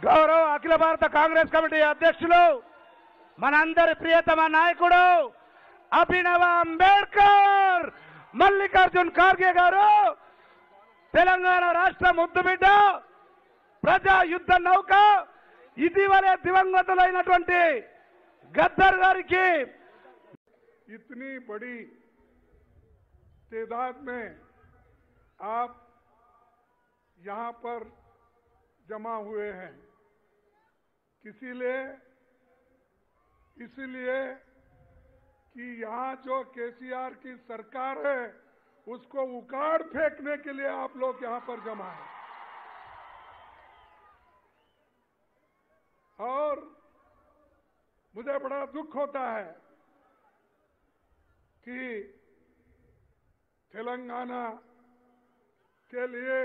గౌరవ అఖిల భారత కాంగ్రెస్ కమిటీ అధ్యక్షులు మనందరి ప్రియతమ నాయకుడు అభినవ అంబేద్కర్ మల్లికార్జున్ ఖార్గే గారు తెలంగాణ రాష్ట్ర ముద్దుబిడ్డ ప్రజా యుద్ధ నౌక ఇటీవలే దివంగతులైనటువంటి गद्दार गारी की इतनी बड़ी तादाद में आप यहां पर जमा हुए हैं इसलिए कि यहां जो केसीआर की सरकार है उसको उखाड़ फेंकने के लिए आप लोग यहां पर जमा हैं और मुझे बड़ा दुख होता है कि तेलंगाना के लिए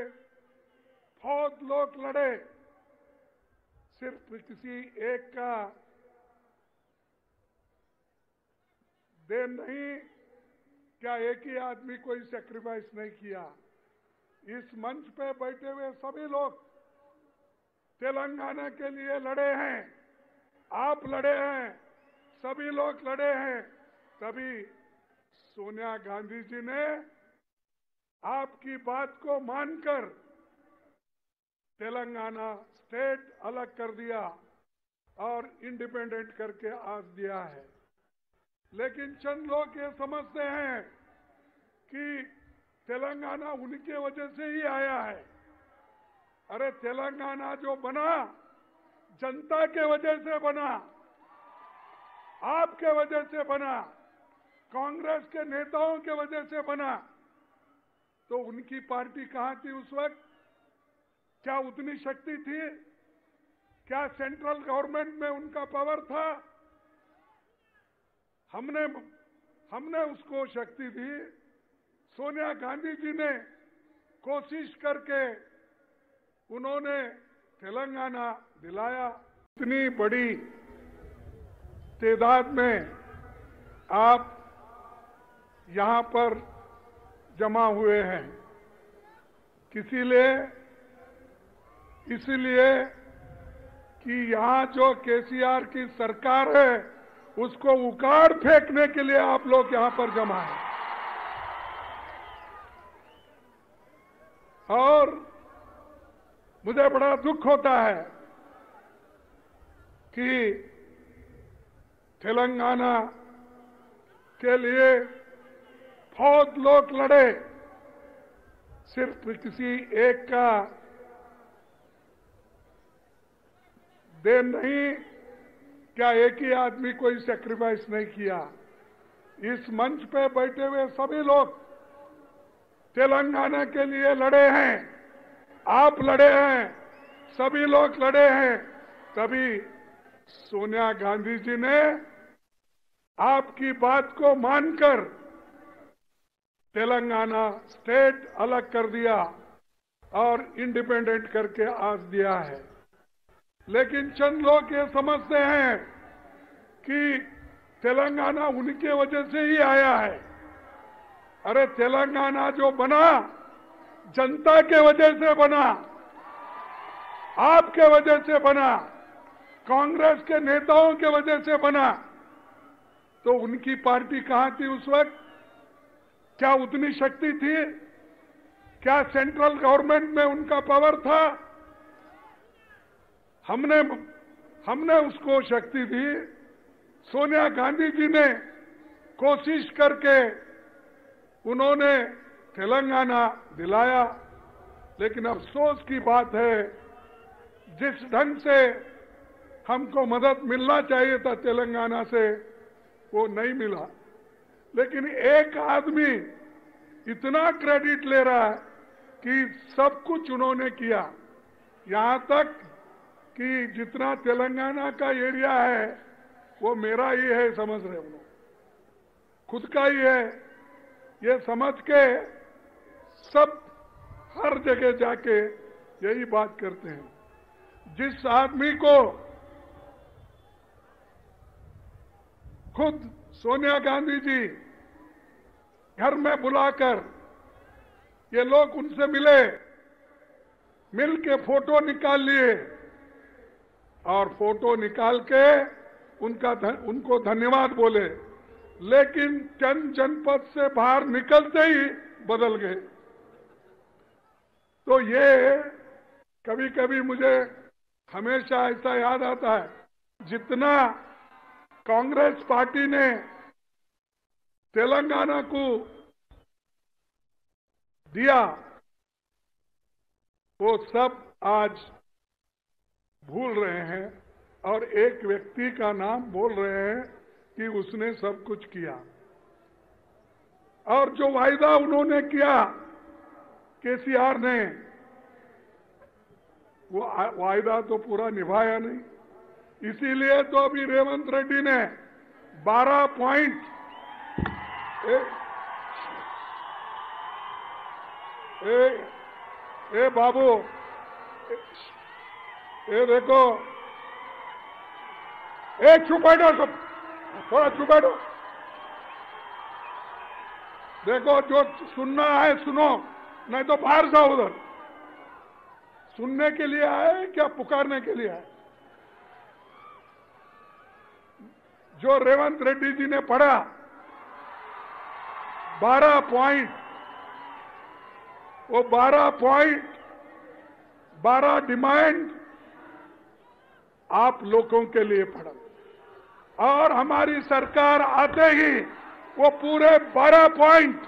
बहुत लोग लड़े, सिर्फ किसी एक का देन नहीं, क्या एक ही आदमी कोई सैक्रिफाइस नहीं किया। इस मंच पे बैठे हुए सभी लोग तेलंगाना के लिए लड़े हैं, आप लड़े हैं, सभी लोग लड़े हैं, तभी सोनिया गांधी जी ने आपकी बात को मानकर तेलंगाना स्टेट अलग कर दिया और इंडिपेंडेंट करके आज दिया है। लेकिन चंद लोग ये समझते हैं कि तेलंगाना उनके वजह से ही आया है। अरे तेलंगाना जो बना जनता के वजह से बना, आपके वजह से बना, कांग्रेस के नेताओं के वजह से बना। तो उनकी पार्टी कहां थी उस वक्त? क्या उतनी शक्ति थी? क्या सेंट्रल गवर्नमेंट में उनका पावर था? हमने उसको शक्ति दी। सोनिया गांधी जी ने कोशिश करके उन्होंने तेलंगाना दिलाया। इतनी बड़ी तादाद में आप यहां पर जमा हुए हैं इसलिए कि यहां जो केसीआर की सरकार है उसको उखाड़ फेंकने के लिए आप लोग यहां पर जमा हैं और मुझे बड़ा दुख होता है कि तेलंगाना के लिए बहुत लोग लड़े, सिर्फ किसी एक का देन नहीं, क्या एक ही आदमी कोई सैक्रिफाइस नहीं किया। इस मंच पे बैठे हुए सभी लोग तेलंगाना के लिए लड़े हैं, आप लड़े हैं, सभी लोग लड़े हैं, तभी सोनिया गांधी जी ने आपकी बात को मानकर तेलंगाना स्टेट अलग कर दिया और इंडिपेंडेंट करके आज दिया है। लेकिन चंद लोग ये समझते हैं कि तेलंगाना उनके वजह से ही आया है। अरे तेलंगाना जो बना जनता के वजह से बना, आपके वजह से बना, कांग्रेस के नेताओं के वजह से बना। तो उनकी पार्टी कहां थी उस वक्त? क्या उतनी शक्ति थी? क्या सेंट्रल गवर्नमेंट में उनका पावर था? हमने उसको शक्ति दी। सोनिया गांधी जी ने कोशिश करके उन्होंने तेलंगाना दिलाया। लेकिन अफसोस की बात है, जिस ढंग से हमको मदद मिलना चाहिए था तेलंगाना से, वो नहीं मिला। लेकिन एक आदमी इतना क्रेडिट ले रहा है कि सब कुछ उन्होंने किया, यहां तक कि जितना तेलंगाना का एरिया है वो मेरा ही है समझ रहे हो, खुद का ही है ये समझ के सब हर जगह जाके यही बात करते हैं। जिस आदमी को खुद सोनिया गांधी जी घर में बुलाकर ये लोग उनसे मिले, मिल के फोटो निकाल लिए और फोटो निकाल के उनको धन्यवाद बोले, लेकिन जनपद से बाहर निकलते ही बदल गए। तो ये कभी कभी मुझे हमेशा ऐसा याद आता है, जितना कांग्रेस पार्टी ने तेलंगाना को दिया, वो सब आज भूल रहे हैं और एक व्यक्ति का नाम बोल रहे हैं कि उसने सब कुछ किया। और जो वायदा उन्होंने किया केसीआर ने, वो वायदा तो पूरा निभाया नहीं। इसीलिए तो अभी रेवंत रेड्डी ने 12 पॉइंट ए बाबू, ये देखो, चुप बैठो, सब थोड़ा चुप बैठो। देखो, जो सुनना है सुनो, नहीं तो बाहर जाओ उधर। सुनने के लिए आए क्या पुकारने के लिए आए? जो रेवंत रेड्डी जी ने पढ़ा 12 पॉइंट, वो 12 पॉइंट, 12 डिमांड आप लोगों के लिए पड़ा, और हमारी सरकार आते ही वो पूरे 12 पॉइंट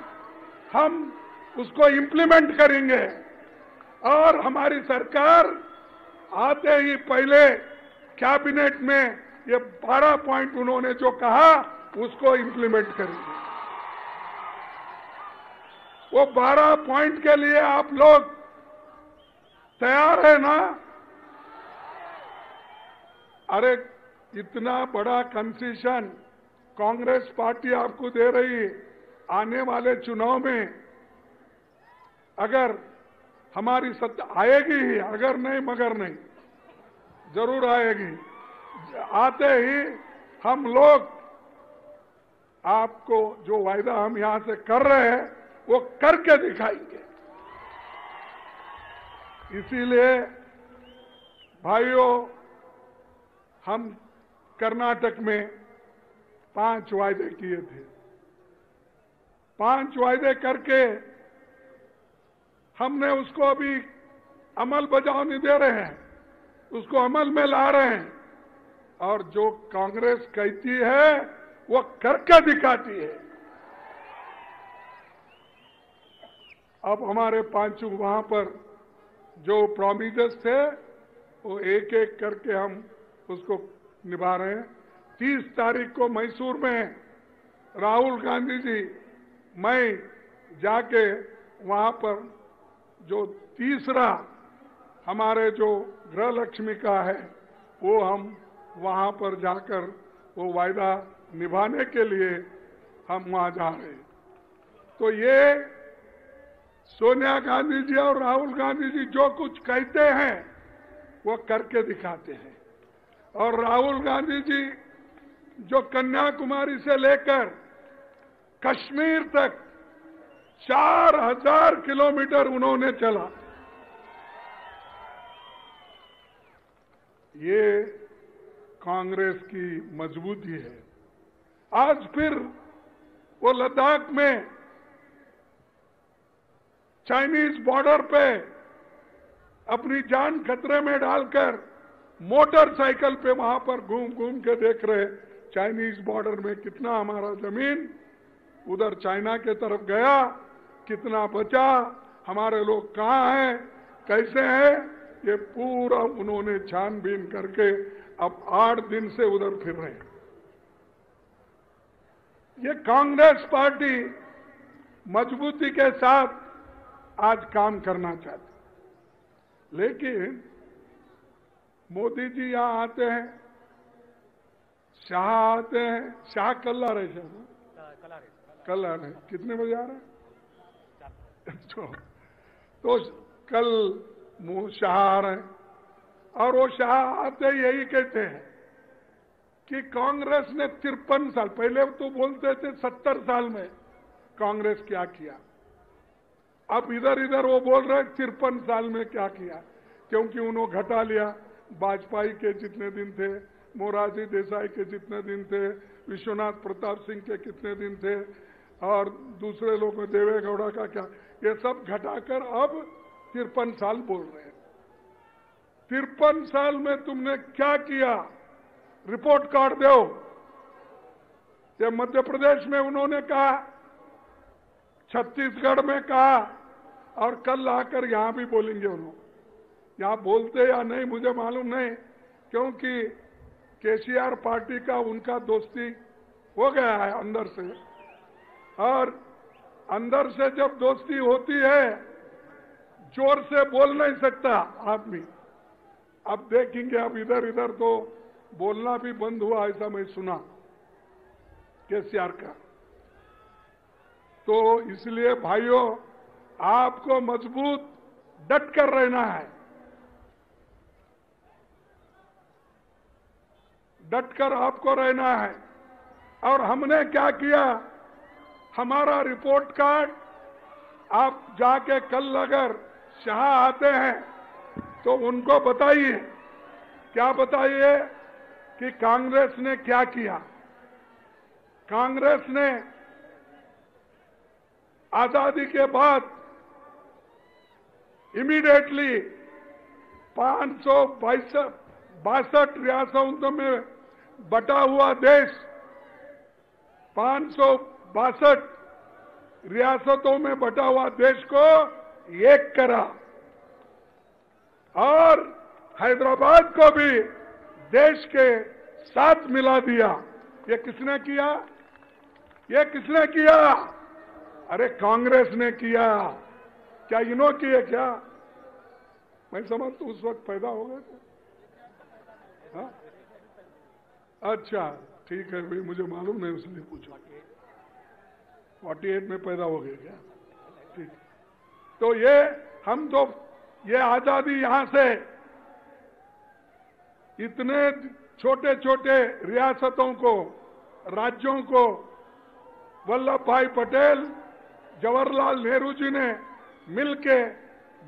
हम उसको इंप्लीमेंट करेंगे। और हमारी सरकार आते ही पहले कैबिनेट में ये 12 पॉइंट उन्होंने जो कहा उसको इंप्लीमेंट करेंगे। वो 12 पॉइंट के लिए आप लोग तैयार है ना? अरे इतना बड़ा कंसेशन कांग्रेस पार्टी आपको दे रही है, आने वाले चुनाव में अगर हमारी सत्ता आएगी ही, अगर नहीं मगर नहीं, जरूर आएगी। आते ही हम लोग आपको जो वायदा हम यहां से कर रहे हैं वो करके दिखाएंगे। इसीलिए भाइयों, हम कर्नाटक में 5 वायदे किए थे। 5 वायदे करके हमने उसको अभी अमल बजावनी दे रहे हैं, उसको अमल में ला रहे हैं। और जो कांग्रेस कहती है वो करके दिखाती है। अब हमारे 5 वहां पर जो प्रॉमिसेस थे वो एक एक करके हम उसको निभा रहे हैं। 30 तारीख को मैसूर में राहुल गांधी जी, मैं जाके वहां पर जो तीसरा हमारे जो गृह लक्ष्मी का है वो हम वहां पर जाकर वो वायदा निभाने के लिए हम वहां जा रहे हैं। तो ये सोनिया गांधी जी और राहुल गांधी जी जो कुछ कहते हैं वो करके दिखाते हैं। और राहुल गांधी जी जो कन्याकुमारी से लेकर कश्मीर तक 4000 किलोमीटर उन्होंने चला, ये कांग्रेस की मजबूती है। आज फिर वो लद्दाख में चाइनीज बॉर्डर पे अपनी जान खतरे में डालकर मोटरसाइकिल पे वहां पर घूम घूम के देख रहे चाइनीज बॉर्डर में कितना हमारा जमीन उधर चाइना के तरफ गया, कितना बचा, हमारे लोग कहाँ हैं, कैसे हैं, ये पूरा उन्होंने छानबीन करके अब 8 दिन से उधर फिर रहे हैं। ये कांग्रेस पार्टी मजबूती के साथ आज काम करना चाहती, लेकिन मोदी जी यहां आते हैं, शाह आते हैं, शाह कल आ रहे हैं, कल आ रहे हैं, कितने बजे आ रहे हैं? तो कल शाह आ रहे हैं, और वो शाह आते यही कहते हैं कि कांग्रेस ने 53 साल, पहले तो बोलते थे 70 साल में कांग्रेस क्या किया, अब इधर इधर वो बोल रहे 53 साल में क्या किया, क्योंकि उन्होंने घटा लिया। वाजपेयी के जितने दिन थे, मोरारजी देसाई के जितने दिन थे, विश्वनाथ प्रताप सिंह के कितने दिन थे, और दूसरे लोग में देवेगौड़ा का क्या, ये सब घटाकर अब 53 साल बोल रहे हैं। 53 साल में तुमने क्या किया, रिपोर्ट कार्ड दो। ये मध्य प्रदेश में उन्होंने कहा, छत्तीसगढ़ में कहा, और कल आकर यहां भी बोलेंगे उन्होंने। यहां बोलते या नहीं मुझे मालूम नहीं, क्योंकि केसीआर पार्टी का उनका दोस्ती हो गया है अंदर से, और अंदर से जब दोस्ती होती है जोर से बोल नहीं सकता आदमी। अब देखेंगे, अब इधर इधर तो बोलना भी बंद हुआ, ऐसा मैं सुना केसीआर का। तो इसलिए भाइयों, आपको मजबूत डट कर रहना है, डट कर आपको रहना है। और हमने क्या किया, हमारा रिपोर्ट कार्ड, आप जाके कल अगर शाह आते हैं तो उनको बताइए, क्या बताइए कि कांग्रेस ने क्या किया। कांग्रेस ने आजादी के बाद इमीडिएटली 562 रियासतों में बटा हुआ देश, 562 रियासतों में बटा हुआ देश को एक करा, और हैदराबाद को भी देश के साथ मिला दिया। ये किसने किया, ये किसने किया? अरे कांग्रेस ने किया। क्या इन्हों किए क्या? मैं समझता उस वक्त पैदा हो गए थे। हाँ? अच्छा ठीक है भाई, मुझे मालूम नहीं इसलिए पूछा। 48 में पैदा हो गए क्या? ठीक। तो ये हम तो ये आजादी यहां से इतने छोटे छोटे रियासतों को, राज्यों को वल्लभ भाई पटेल, जवाहरलाल नेहरू जी ने मिलके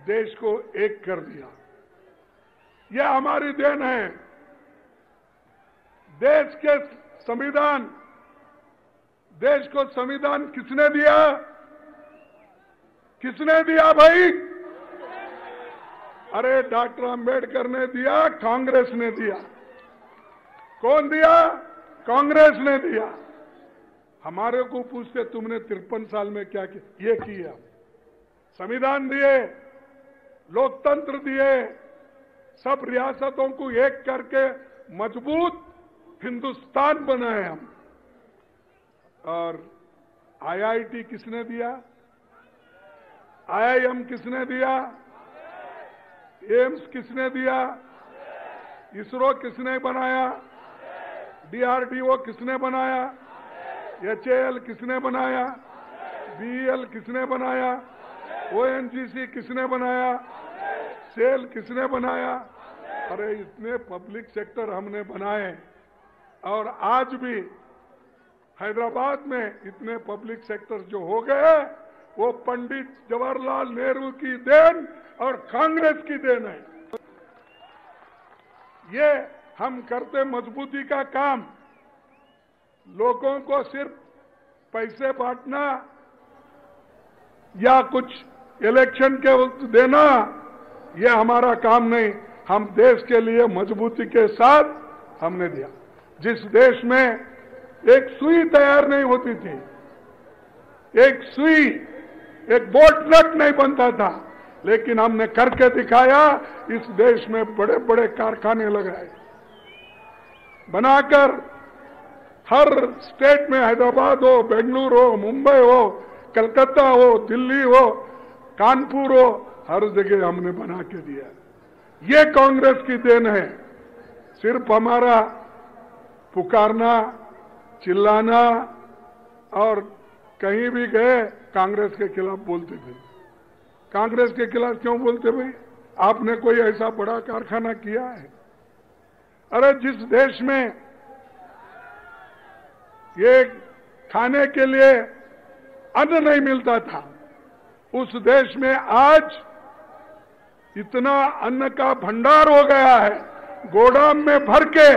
देश को एक कर दिया। यह हमारी देन है। देश के संविधान, देश को संविधान किसने दिया? किसने दिया भाई? अरे डॉक्टर अंबेडकर ने दिया, कांग्रेस ने दिया। कौन दिया? कांग्रेस ने दिया। हमारे को पूछते तुमने 53 साल में क्या किया? ये किया, संविधान दिए, लोकतंत्र दिए, सब रियासतों को एक करके मजबूत हिंदुस्तान बनाए हम। और आईआईटी किसने दिया? आईआईएम किसने दिया? एम्स किसने दिया? इसरो किसने बनाया? डीआरडीओ किसने बनाया? एचएएल किसने बनाया? बीईएल किसने बनाया? ओएनजीसी किसने बनाया? सेल किसने बनाया? अरे इतने पब्लिक सेक्टर हमने बनाए, और आज भी हैदराबाद में इतने पब्लिक सेक्टर जो हो गए, वो पंडित जवाहरलाल नेहरू की देन और कांग्रेस की देन है। ये हम करते मजबूती का काम। लोगों को सिर्फ पैसे बांटना या कुछ इलेक्शन के वक्त देना, ये हमारा काम नहीं। हम देश के लिए मजबूती के साथ हमने दिया। जिस देश में एक सुई तैयार नहीं होती थी, एक सुई, एक बोल्ट नट नहीं बनता था, लेकिन हमने करके दिखाया। इस देश में बड़े बड़े कारखाने लगाए, बनाकर हर स्टेट में, हैदराबाद हो, बेंगलुरु हो, मुंबई हो, कलकत्ता हो, दिल्ली हो, कानपुर हो, हर जगह हमने बना के दिया। ये कांग्रेस की देन है। सिर्फ हमारा पुकारना, चिल्लाना, और कहीं भी गए कांग्रेस के खिलाफ बोलते थे। कांग्रेस के खिलाफ क्यों बोलते भाई? आपने कोई ऐसा बड़ा कारखाना किया है? अरे जिस देश में ये खाने के लिए अन्न नहीं मिलता था, उस देश में आज इतना अन्न का भंडार हो गया है, गोदाम में भर के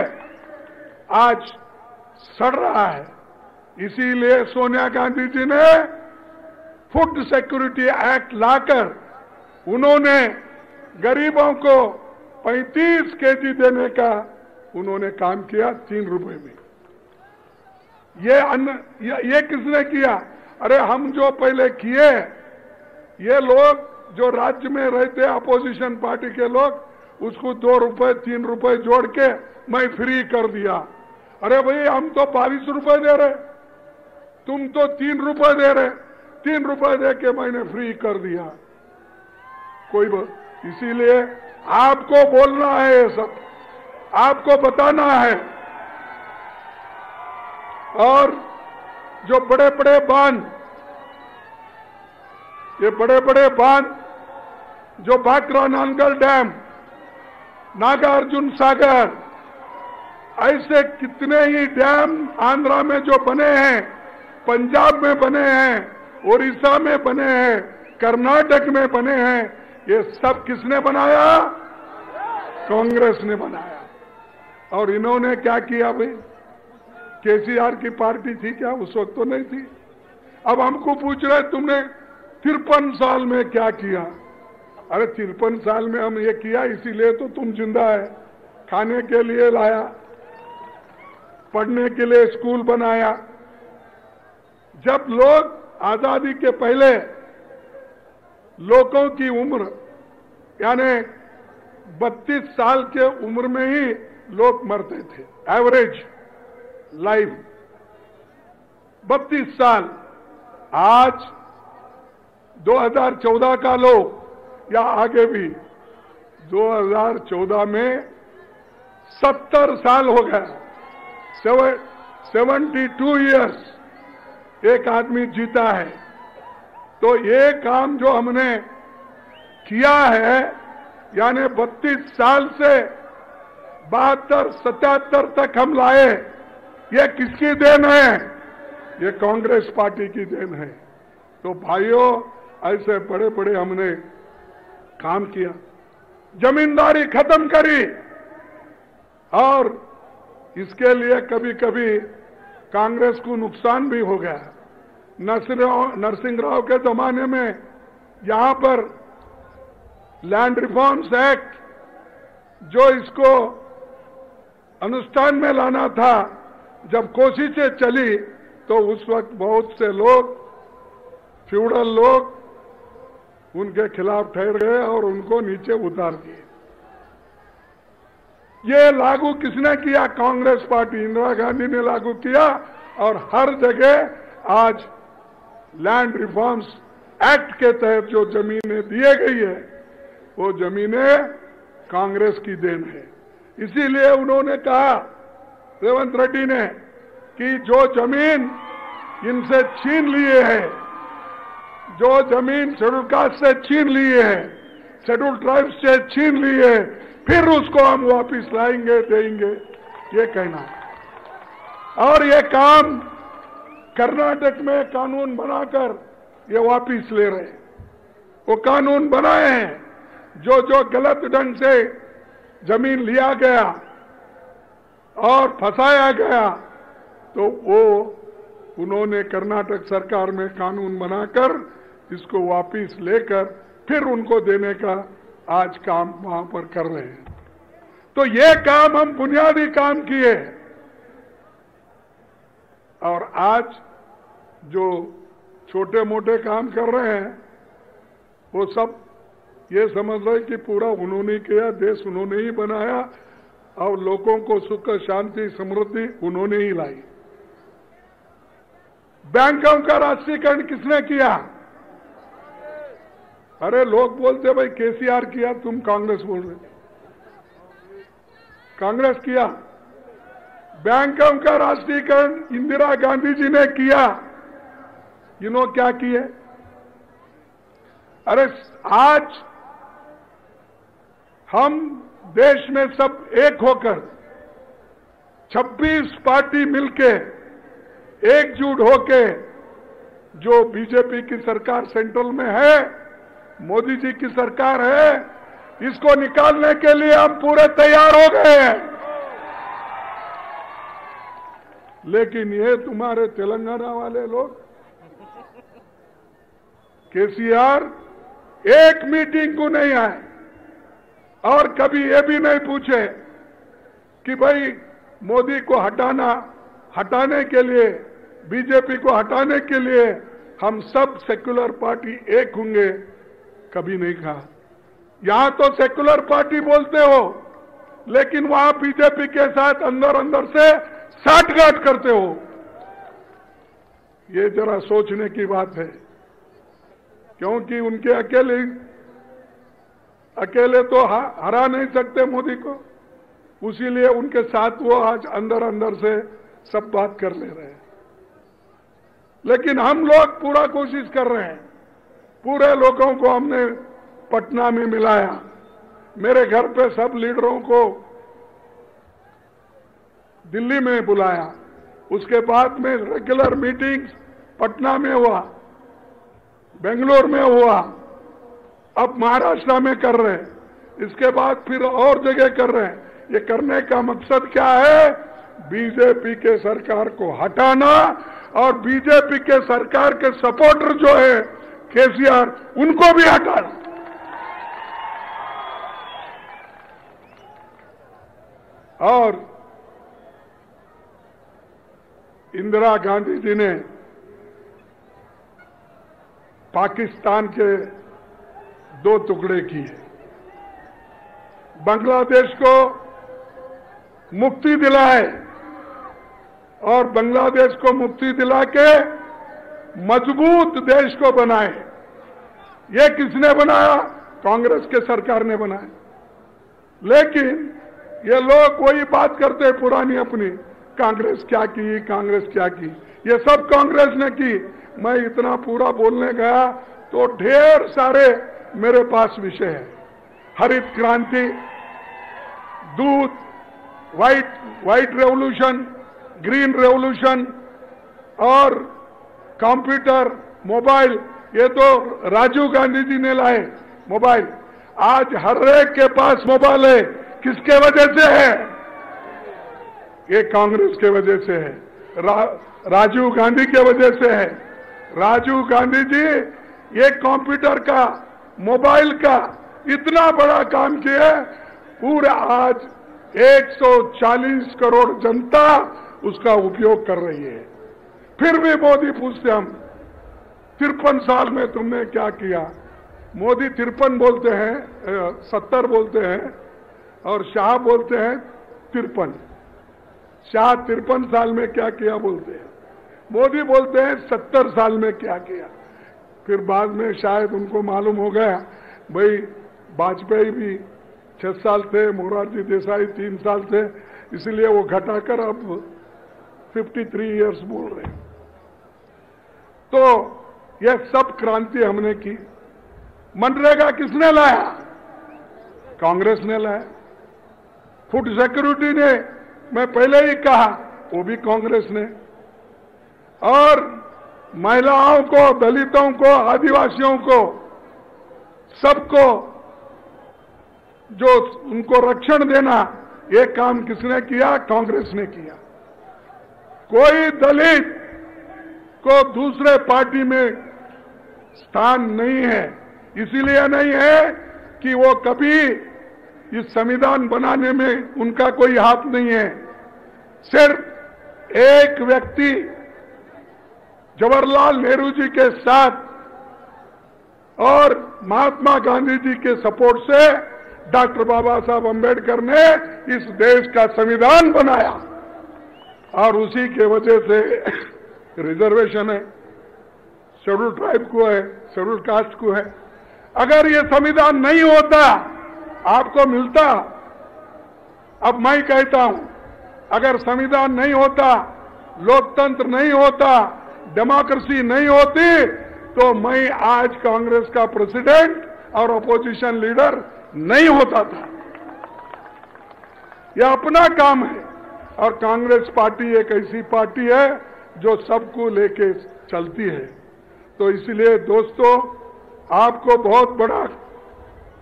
आज सड़ रहा है। इसीलिए सोनिया गांधी जी ने फूड सिक्योरिटी एक्ट लाकर उन्होंने गरीबों को 35 केजी देने का उन्होंने काम किया 3 रुपए में। ये अन्न ये किसने किया? अरे हम जो पहले किए, ये लोग जो राज्य में रहते अपोजिशन पार्टी के लोग, उसको 2 रुपए 3 रुपए जोड़ के मैं फ्री कर दिया। अरे भाई हम तो 22 रुपए दे रहे, तुम तो 3 रुपए दे रहे, 3 रुपए दे के मैंने फ्री कर दिया। कोई इसीलिए आपको बोलना है, ये सब आपको बताना है। और जो बड़े बड़े बांध, ये बड़े बड़े बांध जो भाखरा नांगल डैम, नागार्जुन सागर, ऐसे कितने ही डैम आंध्रा में जो बने हैं, पंजाब में बने हैं, उड़ीसा में बने हैं, कर्नाटक में बने हैं, ये सब किसने बनाया? कांग्रेस ने बनाया। और इन्होंने क्या किया भाई? केसीआर की पार्टी थी क्या? उस वक्त तो नहीं थी। अब हमको पूछ रहे तुमने 53 साल में क्या किया? अरे 53 साल में हम ये किया इसीलिए तो तुम जिंदा है। खाने के लिए लाया, पढ़ने के लिए स्कूल बनाया। जब लोग आजादी के पहले लोगों की उम्र यानी 32 साल के उम्र में ही लोग मरते थे, एवरेज लाइफ 32 साल। आज 2014 का लो या आगे भी 2014 में 70 साल हो गया, 72 इयर्स एक आदमी जीता है। तो ये काम जो हमने किया है, यानी 32 साल से 72, 77 तक हम लाए, ये किसकी देन है? ये कांग्रेस पार्टी की देन है। तो भाइयों, ऐसे बड़े बड़े हमने काम किया, जमींदारी खत्म करी। और इसके लिए कभी कभी कांग्रेस को नुकसान भी हो गया। नरसिंह राव के जमाने में यहां पर लैंड रिफॉर्म्स एक्ट जो इसको अनुष्ठान में लाना था, जब कोशिशें चली तो उस वक्त बहुत से लोग, फ्यूडल लोग, उनके खिलाफ ठहर गए और उनको नीचे उतार दिए। ये लागू किसने किया? कांग्रेस पार्टी, इंदिरा गांधी ने लागू किया। और हर जगह आज लैंड रिफॉर्म्स एक्ट के तहत जो जमीनें दिए गई है, वो जमीनें कांग्रेस की देन है। इसीलिए उन्होंने कहा, रेवंत रेड्डी ने, कि जो जमीन इनसे छीन लिए है, जो जमीन शेड्यूल कास्ट से छीन लिए है, शेड्यूल ट्राइब्स से छीन लिए है, फिर उसको हम वापिस लाएंगे, देंगे, ये कहना। और ये काम कर्नाटक में कानून बनाकर ये वापिस ले रहे हैं। वो कानून बनाए हैं जो जो गलत ढंग से जमीन लिया गया और फंसाया गया, तो वो उन्होंने कर्नाटक सरकार में कानून बनाकर इसको वापिस लेकर फिर उनको देने का आज काम वहां पर कर रहे हैं। तो ये काम हम बुनियादी काम किए। और आज जो छोटे मोटे काम कर रहे हैं, वो सब ये समझ रहे कि पूरा उन्होंने किया, देश उन्होंने ही बनाया और लोगों को सुख शांति समृद्धि उन्होंने ही लाई। बैंकों का राष्ट्रीयकरण किसने किया? अरे लोग बोलते भाई केसीआर किया, तुम कांग्रेस बोल रहे। कांग्रेस किया। बैंकों का राष्ट्रीयकरण इंदिरा गांधी जी ने किया। इन्होंने क्या किए? अरे आज हम देश में सब एक होकर 26 पार्टी मिलके एकजुट होके जो बीजेपी की सरकार सेंट्रल में है, मोदी जी की सरकार है, इसको निकालने के लिए हम पूरे तैयार हो गए हैं। लेकिन ये तुम्हारे तेलंगाना वाले लोग, केसीआर एक मीटिंग को नहीं आए और कभी ये भी नहीं पूछे कि भाई मोदी को हटाने के लिए, बीजेपी को हटाने के लिए हम सब सेक्युलर पार्टी एक होंगे, कभी नहीं कहा। यहां तो सेक्युलर पार्टी बोलते हो, लेकिन वहां बीजेपी के साथ अंदर अंदर से साठगांठ करते हो। ये जरा सोचने की बात है, क्योंकि उनके अकेले तो हरा नहीं सकते मोदी को, उसीलिए उनके साथ वो आज अंदर अंदर से सब बात कर ले रहे हैं। लेकिन हम लोग पूरा कोशिश कर रहे हैं। पूरे लोगों को हमने पटना में मिलाया, मेरे घर पे सब लीडरों को दिल्ली में बुलाया, उसके बाद में रेगुलर मीटिंग्स पटना में हुआ, बेंगलोर में हुआ, अब महाराष्ट्र में कर रहे हैं, इसके बाद फिर और जगह कर रहे हैं। ये करने का मकसद क्या है? बीजेपी के सरकार को हटाना और बीजेपी के सरकार के सपोर्टर जो है केसीआर, उनको भी हटाना। और इंदिरा गांधी जी ने पाकिस्तान के 2 टुकड़े किए, बांग्लादेश को मुक्ति दिलाए और बांग्लादेश को मुक्ति दिला के मजबूत देश को बनाए। ये किसने बनाया? कांग्रेस के सरकार ने बनाया। लेकिन ये लोग वही बात करते हैं पुरानी अपनी, कांग्रेस क्या की, कांग्रेस क्या की। ये सब कांग्रेस ने की। मैं इतना पूरा बोलने गया तो ढेर सारे मेरे पास विषय है। हरित क्रांति, दूध, व्हाइट रेवोल्यूशन, ग्रीन रेवोल्यूशन और कंप्यूटर, मोबाइल, ये तो राजीव गांधी जी ने लाए मोबाइल। आज हर एक के पास मोबाइल है, किसके वजह से है? ये कांग्रेस के वजह से है, राजीव गांधी के वजह से है। राजीव गांधी जी ये कंप्यूटर का, मोबाइल का इतना बड़ा काम किया, पूरा आज 140 करोड़ जनता उसका उपयोग कर रही है। फिर भी मोदी पूछते हम 53 साल में तुमने क्या किया? मोदी 53 बोलते हैं, 70 बोलते हैं और शाह बोलते हैं 53। शाह 53 साल में क्या किया बोलते हैं, मोदी बोलते हैं 70 साल में क्या किया। फिर बाद में शायद उनको मालूम हो गया भाई वाजपेयी भी 6 साल थे, मोरारजी देसाई 3 साल थे, इसलिए वो घटाकर अब 53 इयर्स बोल रहे हैं। तो यह सब क्रांति हमने की। मनरेगा किसने लाया? कांग्रेस ने लाया। फूड सिक्योरिटी ने, मैं पहले ही कहा, वो भी कांग्रेस ने। और महिलाओं को, दलितों को, आदिवासियों को, सबको जो उनको रक्षण देना, ये काम किसने किया? कांग्रेस ने किया। कोई दलित को दूसरे पार्टी में स्थान नहीं है। इसीलिए नहीं है कि वो कभी इस संविधान बनाने में उनका कोई हाथ नहीं है। सिर्फ एक व्यक्ति जवाहरलाल नेहरू जी के साथ और महात्मा गांधी जी के सपोर्ट से डॉक्टर बाबा साहब अम्बेडकर ने इस देश का संविधान बनाया और उसी के वजह से रिजर्वेशन है, शेड्यूल ट्राइब को है, शेड्यूल कास्ट को है। अगर ये संविधान नहीं होता, आपको मिलता। अब मैं कहता हूं, अगर संविधान नहीं होता, लोकतंत्र नहीं होता, डेमोक्रेसी नहीं होती, तो मैं आज कांग्रेस का प्रेसिडेंट और अपोजिशन लीडर नहीं होता था। यह अपना काम है और कांग्रेस पार्टी एक ऐसी पार्टी है जो सबको लेके चलती है। तो इसलिए दोस्तों, आपको बहुत बड़ा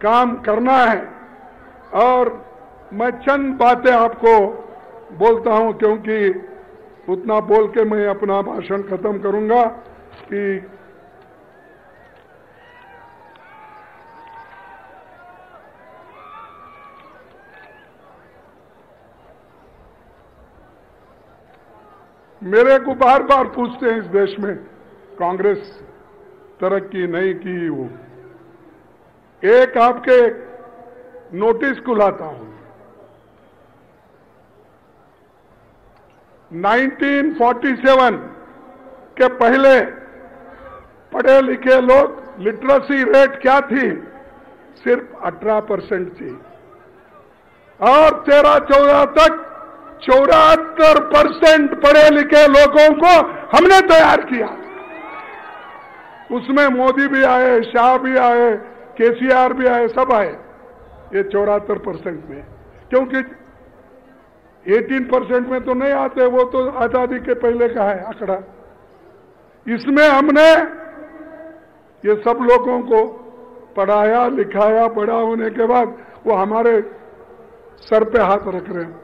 काम करना है और मैं चंद बातें आपको बोलता हूं, क्योंकि उतना बोल के मैं अपना भाषण खत्म करूंगा कि मेरे को बार बार पूछते हैं इस देश में कांग्रेस तरक्की नहीं की। वो एक आपके नोटिस को लाता हूं, 1947 के पहले पढ़े लिखे लोग लिटरेसी रेट क्या थी? सिर्फ 18% थी और 13-14 तक 74% पढ़े लिखे लोगों को हमने तैयार किया। उसमें मोदी भी आए, शाह भी आए, केसीआर भी आए, सब आए ये 74% में, क्योंकि 18% में तो नहीं आते, वो तो आजादी के पहले का है आंकड़ा। इसमें हमने ये सब लोगों को पढ़ाया लिखाया, बड़ा होने के बाद वो हमारे सर पे हाथ रख रहे हैं।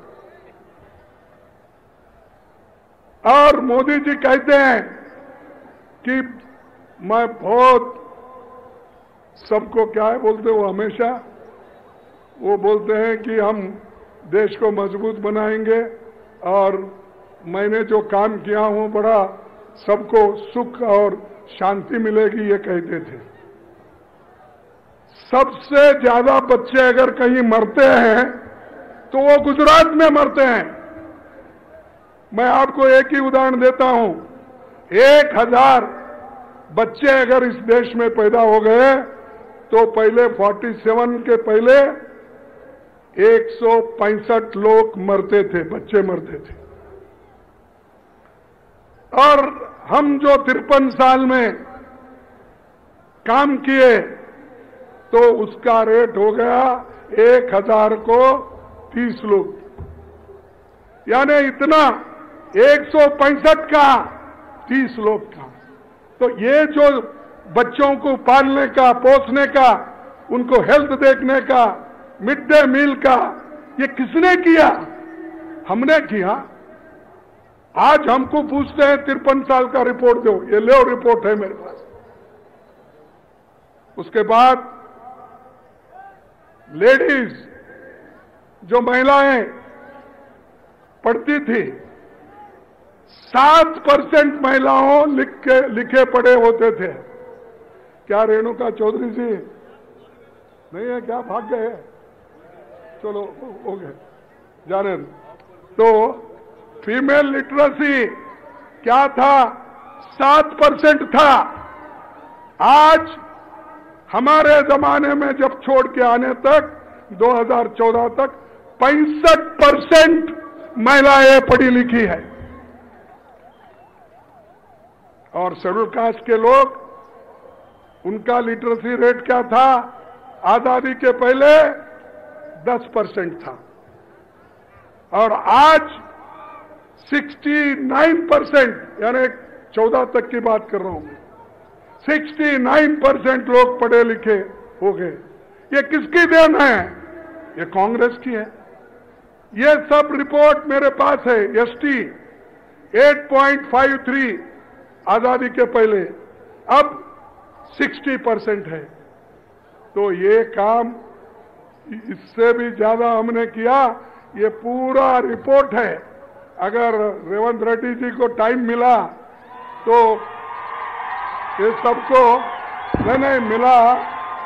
और मोदी जी कहते हैं कि मैं बहुत सबको क्या है बोलते, वो हमेशा वो बोलते हैं कि हम देश को मजबूत बनाएंगे और मैंने जो काम किया हूं बड़ा सबको सुख और शांति मिलेगी, ये कहते थे। सबसे ज्यादा बच्चे अगर कहीं मरते हैं तो वो गुजरात में मरते हैं। मैं आपको एक ही उदाहरण देता हूं, 1000 बच्चे अगर इस देश में पैदा हो गए तो पहले 47 के पहले 165 लोग मरते थे, बच्चे मरते थे। और हम जो 53 साल में काम किए तो उसका रेट हो गया 1000 को 30 लोग, यानी इतना 165 का 30 लोग का। तो ये जो बच्चों को पालने का, पोसने का, उनको हेल्थ देखने का, मिड डे मील का, ये किसने किया? हमने किया। आज हमको पूछते हैं 53 साल का रिपोर्ट दो, ये लो रिपोर्ट है मेरे पास। उसके बाद लेडीज, जो महिलाएं पढ़ती थी, 7% महिलाओं लिखे पढ़े होते थे। क्या रेणुका चौधरी जी नहीं है क्या? भाग गए? चलो हो गए, जाने दो। तो फीमेल लिटरेसी क्या था? 7% था। आज हमारे जमाने में जब छोड़ के आने तक 2014 तक 65% महिलाएं पढ़ी लिखी है। और शेड्यूल कास्ट के लोग, उनका लिटरेसी रेट क्या था? आजादी के पहले 10% था और आज 69%, यानी 14 तक की बात कर रहा हूं, 69% लोग पढ़े लिखे हो गए। ये किसकी देन है? ये कांग्रेस की है। ये सब रिपोर्ट मेरे पास है। एसटी 8.53 आजादी के पहले, अब 60% है। तो ये काम इससे भी ज्यादा हमने किया। ये पूरा रिपोर्ट है। अगर रेवंत रेड्डी जी को टाइम मिला तो ये सबको नहीं मिला,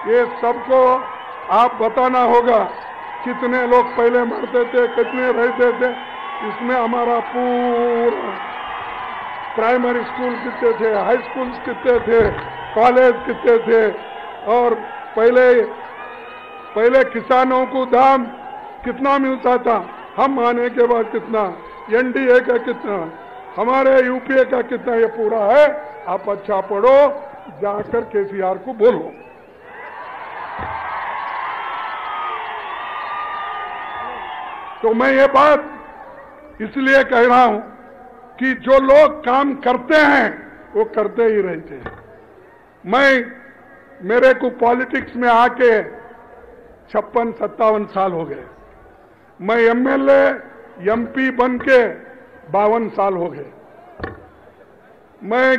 ये सबको आप बताना होगा कितने लोग पहले मरते थे, कितने रहते थे। इसमें हमारा पूरा प्राइमरी स्कूल कितने थे, हाई स्कूल कितने थे, कॉलेज कितने थे, और पहले किसानों को दाम कितना मिलता था, हम आने के बाद कितना, एनडीए का कितना, हमारे यूपीए का कितना, ये पूरा है। आप अच्छा पढ़ो, जाकर केसीआर को बोलो। तो मैं ये बात इसलिए कह रहा हूं कि जो लोग काम करते हैं वो करते ही रहते हैं। मेरे को पॉलिटिक्स में आके 56-57 साल हो गए। मैं एमएलए एमपी बन के 52 साल हो गए। मैं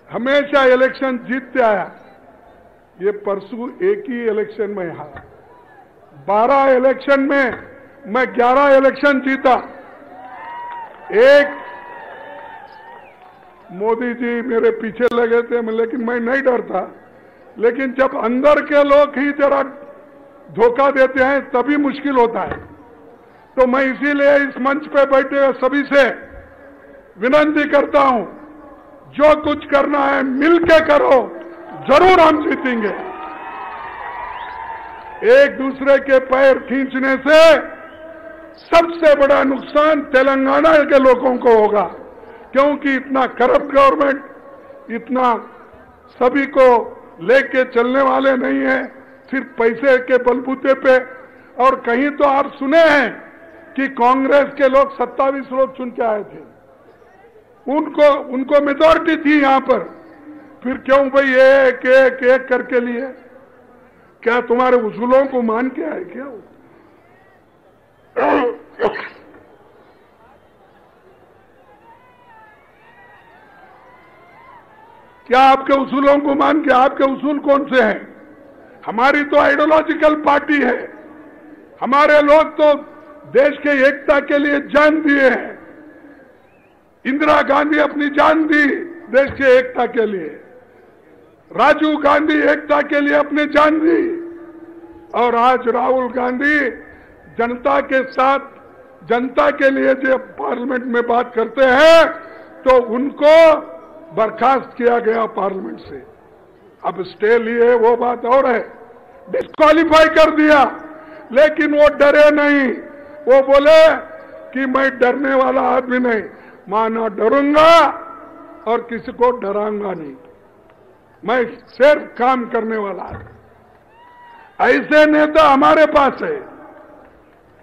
हमेशा इलेक्शन जीतते आया। ये परसों एक ही इलेक्शन में हारा। 12 इलेक्शन में मैं 11 इलेक्शन जीता। एक मोदी जी मेरे पीछे लगे थे, लेकिन मैं नहीं डरता। लेकिन जब अंदर के लोग ही जरा धोखा देते हैं तभी मुश्किल होता है। तो मैं इसीलिए इस मंच पे बैठे हुए सभी से विनती करता हूं, जो कुछ करना है मिलके करो, जरूर हम जीतेंगे। एक दूसरे के पैर खींचने से सबसे बड़ा नुकसान तेलंगाना के लोगों को होगा, क्योंकि इतना करप्ट गवर्नमेंट, इतना सभी को लेके चलने वाले नहीं है, सिर्फ पैसे के बलबूते पे। और कहीं तो आप सुने हैं कि कांग्रेस के लोग 27 लोग चुन के आए थे, उनको मेजॉरिटी थी यहां पर। फिर क्यों भाई एक एक एक करके लिए? क्या तुम्हारे उसूलों को मान के आए क्या? क्या आपके उसूलों को मान के? आपके उसूल कौन से हैं? हमारी तो आइडियोलॉजिकल पार्टी है। हमारे लोग तो देश के एकता के लिए जान दिए हैं। इंदिरा गांधी अपनी जान दी देश के एकता के लिए, राजीव गांधी एकता के लिए अपनी जान दी, और आज राहुल गांधी जनता के साथ, जनता के लिए जब पार्लियामेंट में बात करते हैं तो उनको बर्खास्त किया गया पार्लियामेंट से। अब स्टे लिए वो बात और है, डिस्क्वालीफाई कर दिया। लेकिन वो डरे नहीं, वो बोले कि मैं डरने वाला आदमी नहीं, माना डरूंगा और किसी को डराऊंगा नहीं, मैं सिर्फ काम करने वाला आदमी। ऐसे नेता हमारे पास है।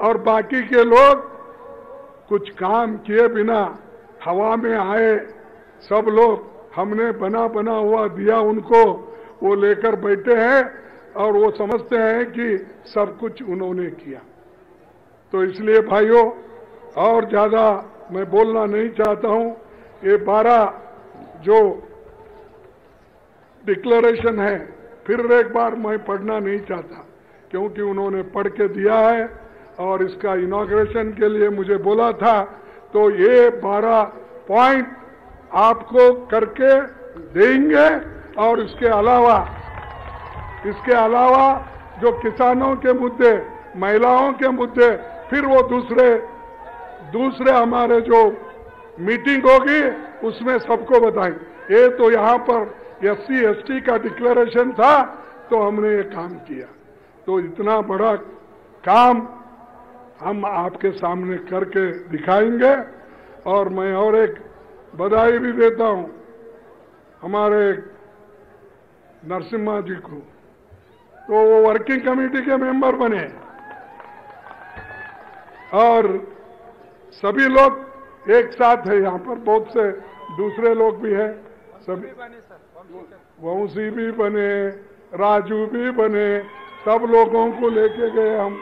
और बाकी के लोग कुछ काम किए बिना हवा में आए, सब लोग हमने बना हुआ दिया उनको, वो लेकर बैठे हैं और वो समझते हैं कि सब कुछ उन्होंने किया। तो इसलिए भाइयों, और ज्यादा मैं बोलना नहीं चाहता हूं। ये 12 जो डिक्लेरेशन है फिर एक बार मैं पढ़ना नहीं चाहता, क्योंकि उन्होंने पढ़ के दिया है और इसका इनॉग्रेशन के लिए मुझे बोला था। तो ये 12 पॉइंट आपको करके देंगे। और इसके अलावा जो किसानों के मुद्दे, महिलाओं के मुद्दे, फिर वो दूसरे हमारे जो मीटिंग होगी उसमें सबको बताएंगे। ये तो यहाँ पर SC ST का डिक्लेरेशन था तो हमने ये काम किया। तो इतना बड़ा काम हम आपके सामने करके दिखाएंगे। और मैं और एक बधाई भी देता हूं हमारे नरसिम्हा जी को, तो वो वर्किंग कमेटी के मेंबर बने और सभी लोग एक साथ है। यहाँ पर बहुत से दूसरे लोग भी हैं, सभी वंशी भी बने, राजू भी बने, सब लोगों को लेके गए हम।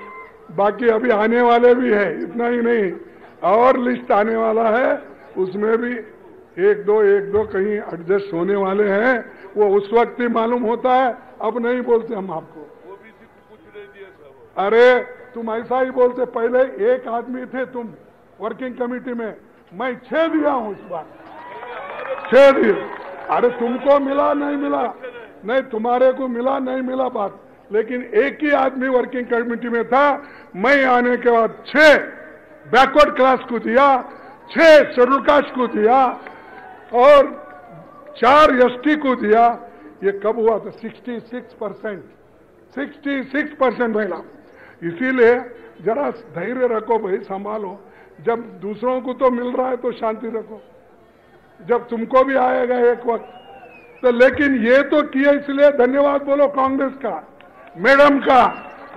बाकी अभी आने वाले भी है, इतना ही नहीं, और लिस्ट आने वाला है, उसमें भी एक दो कहीं एडजस्ट होने वाले हैं। वो उस वक्त ही मालूम होता है, अब नहीं बोलते हम आपको। वो भी कुछ नहीं दिए सब। अरे तुम ऐसा ही बोलते, पहले एक आदमी थे तुम वर्किंग कमेटी में, मैं 6 दिया हूं इस बार, 6 दिए। अरे तुमको मिला नहीं मिला, नहीं तुम्हारे को मिला नहीं मिला बात, लेकिन एक ही आदमी वर्किंग कमेटी में था। मैं आने के बाद 6 बैकवर्ड क्लास को दिया, 6 शेड्यूल कास्ट को दिया और 4 ST को दिया। ये कब हुआ था? 66% महिला। इसीलिए जरा धैर्य रखो भाई, संभालो। जब दूसरों को तो मिल रहा है तो शांति रखो, जब तुमको भी आएगा एक वक्त तो। लेकिन ये तो किया, इसलिए धन्यवाद बोलो कांग्रेस का, मैडम का,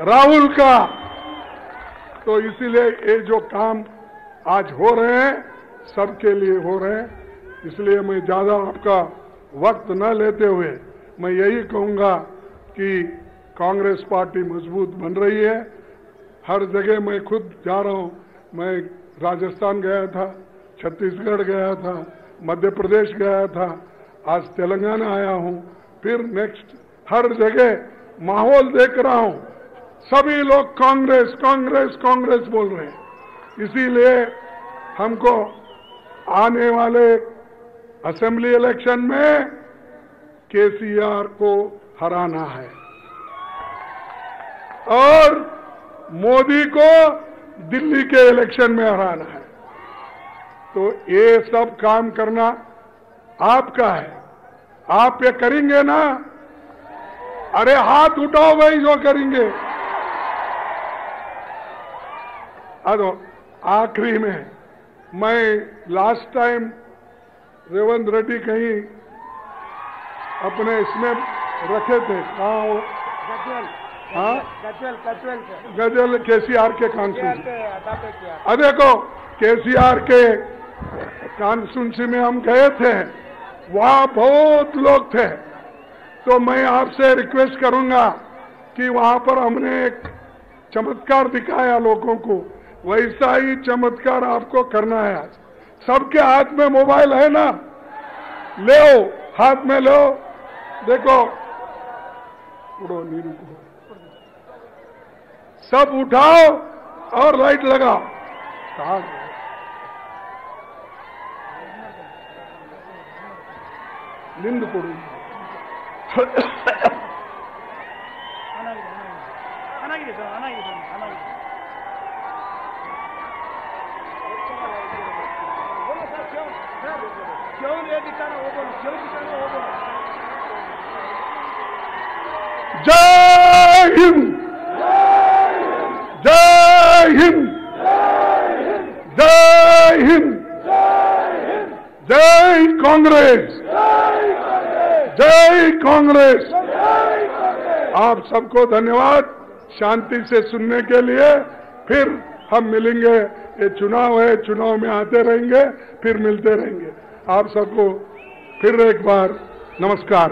राहुल का। तो इसीलिए ये जो काम आज हो रहे हैं सबके लिए हो रहे हैं। इसलिए मैं ज्यादा आपका वक्त न लेते हुए मैं यही कहूंगा कि कांग्रेस पार्टी मजबूत बन रही है। हर जगह मैं खुद जा रहा हूं। मैं राजस्थान गया था, छत्तीसगढ़ गया था, मध्य प्रदेश गया था, आज तेलंगाना आया हूं, फिर नेक्स्ट हर जगह माहौल देख रहा हूं। सभी लोग कांग्रेस कांग्रेस कांग्रेस बोल रहे हैं। इसीलिए हमको आने वाले असेंबली इलेक्शन में केसीआर को हराना है और मोदी को दिल्ली के इलेक्शन में हराना है। तो ये सब काम करना आपका है। आप ये करेंगे ना? अरे हाथ उठाओ भाई जो करेंगे। अरे आखिरी में मैं लास्ट टाइम रेवंत रेड्डी कहीं अपने इसमें रखे थे, कहाँ हो? हाँ, गजल केसीआर के कॉन्स्टिट्यूंसी। देखो केसीआर के कॉन्स्टिट्यूंसी में हम गए थे, वहां बहुत लोग थे। तो मैं आपसे रिक्वेस्ट करूंगा कि वहां पर हमने एक चमत्कार दिखाया लोगों को, वैसा ही चमत्कार आपको करना है। आज सबके हाथ में मोबाइल है ना? लो, हाथ में लो, देखो, उड़ो नीरू को, सब उठाओ और लाइट लगाओ। कहाँ नींद पड़ी? जय हिंद, जय हिंद, जय हिंद, जय कांग्रेस, जय कांग्रेस। आप सबको धन्यवाद शांति से सुनने के लिए। फिर हम मिलेंगे। ये चुनाव है, चुनाव में आते रहेंगे, फिर मिलते रहेंगे। आप सबको फिर एक बार नमस्कार।